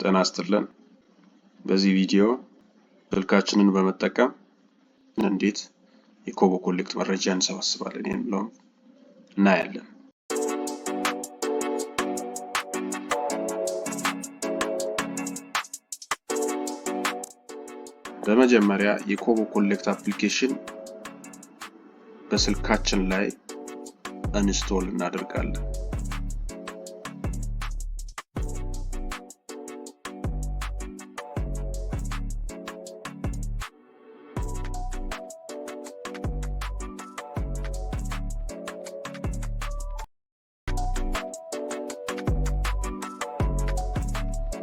ጤና ይስጥልን። በዚህ ቪዲዮ ስልካችንን በመጠቀም እንዴት የኮቦ ኮሌክት መረጃ እንሰበስባለን የሚለውን እናያለን። በመጀመሪያ የኮቦ ኮሌክት አፕሊኬሽን በስልካችን ላይ ኢንስቶል እናደርጋለን።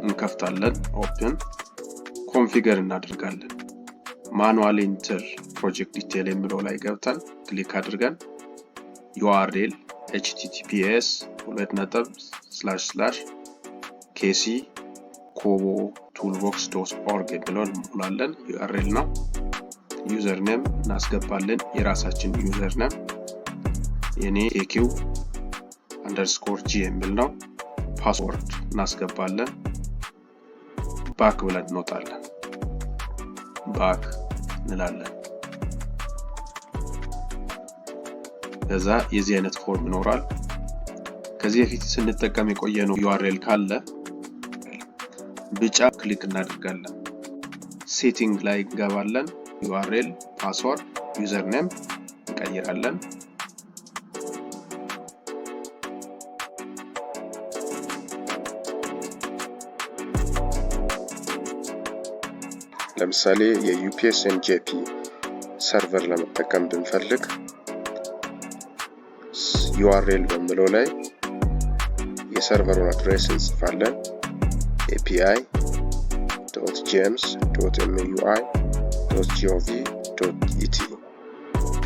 እንከፍታለን። ኦፕን ኮንፊገር እናደርጋለን። ማኑዋል ኢንተር ፕሮጀክት ዲቴል የሚለው ላይ ገብተን ክሊክ አድርገን URL https://kc-kobo-toolbox.org የሚለውን እንሞላለን። URL ነው። ዩዘር ኔም እናስገባለን። የራሳችን ዩዘር ኔም የኔ AQ_G የሚል ነው። ፓስወርድ እናስገባለን። ባክ ብለን እንወጣለን። ባክ እንላለን። ከዛ የዚህ አይነት ፎርም ይኖራል። ከዚህ በፊት ስንጠቀም የቆየነው URL ካለ ብጫ ክሊክ እናደርጋለን። ሴቲንግ ላይ እንገባለን። URL፣ ፓስወርድ፣ ዩዘር ኔም እንቀይራለን። ለምሳሌ የUPS NJP ሰርቨር ለመጠቀም ብንፈልግ URL በሚለው ላይ የሰርቨሩን አድሬስ እንጽፋለን። api.james.mui.gov.et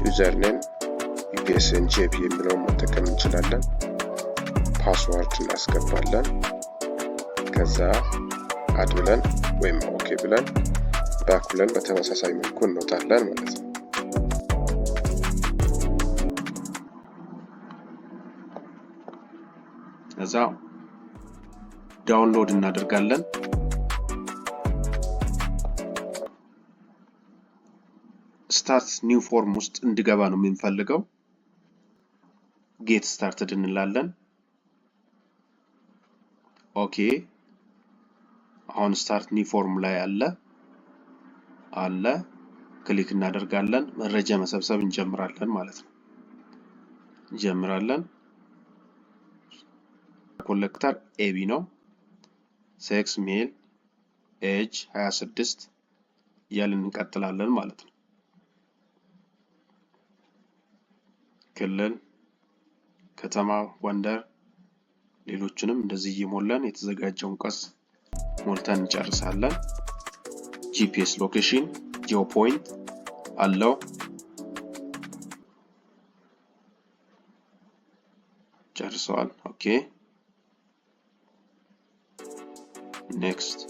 ዩዘር ኔም UPS NJP የሚለውን መጠቀም እንችላለን። ፓስወርድ እናስገባለን። ከዛ አድ ብለን ወይም ኦኬ ብለን ባክ ብለን በተመሳሳይ መልኩ እንወጣለን ማለት ነው። ከዛ ዳውንሎድ እናደርጋለን። ስታርት ኒው ፎርም ውስጥ እንዲገባ ነው የምንፈልገው። ጌት ስታርትድ እንላለን። ኦኬ አሁን ስታርት ኒው ፎርም ላይ አለ ክሊክ እናደርጋለን። መረጃ መሰብሰብ እንጀምራለን ማለት ነው። ኮሌክተር AB ነው። ሴክስ ሜል፣ ኤጅ 26 እያልን እንቀጥላለን ማለት ነው። ክልል፣ ከተማ፣ ወንደር፣ ሌሎችንም እንደዚህ እየሞላን የተዘጋጀውን ቀስ ሞልተን እንጨርሳለን። GPS ሎኬሽን ጂኦ ፖይንት አለው። ጨርሰዋል። ኦኬ ኔክስት።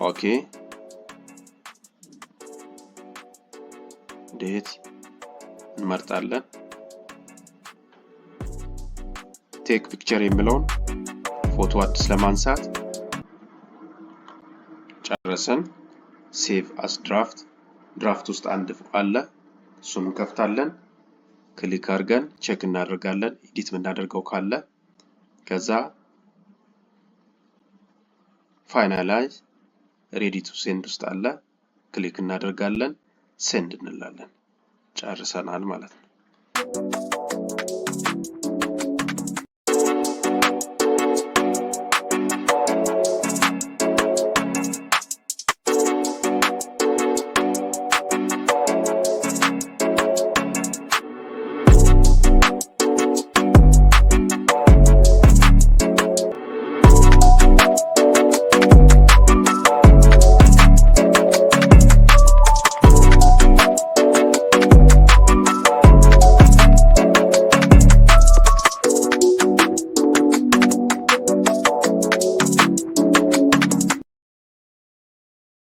ኦኬ ዴት እንመርጣለን። ቴክ ፒክቸር የሚለውን ፎቶ አዲስ ለማንሳት ጨረሰን። ሴቭ አስ ድራፍት ውስጥ አንድ አለ፣ እሱን እንከፍታለን። ክሊክ አድርገን ቼክ እናደርጋለን ኤዲት የምናደርገው ካለ። ከዛ ፋይናላይዝ ሬዲ ቱ ሴንድ ውስጥ አለ፣ ክሊክ እናደርጋለን። ሴንድ እንላለን። ጨርሰናል ማለት ነው።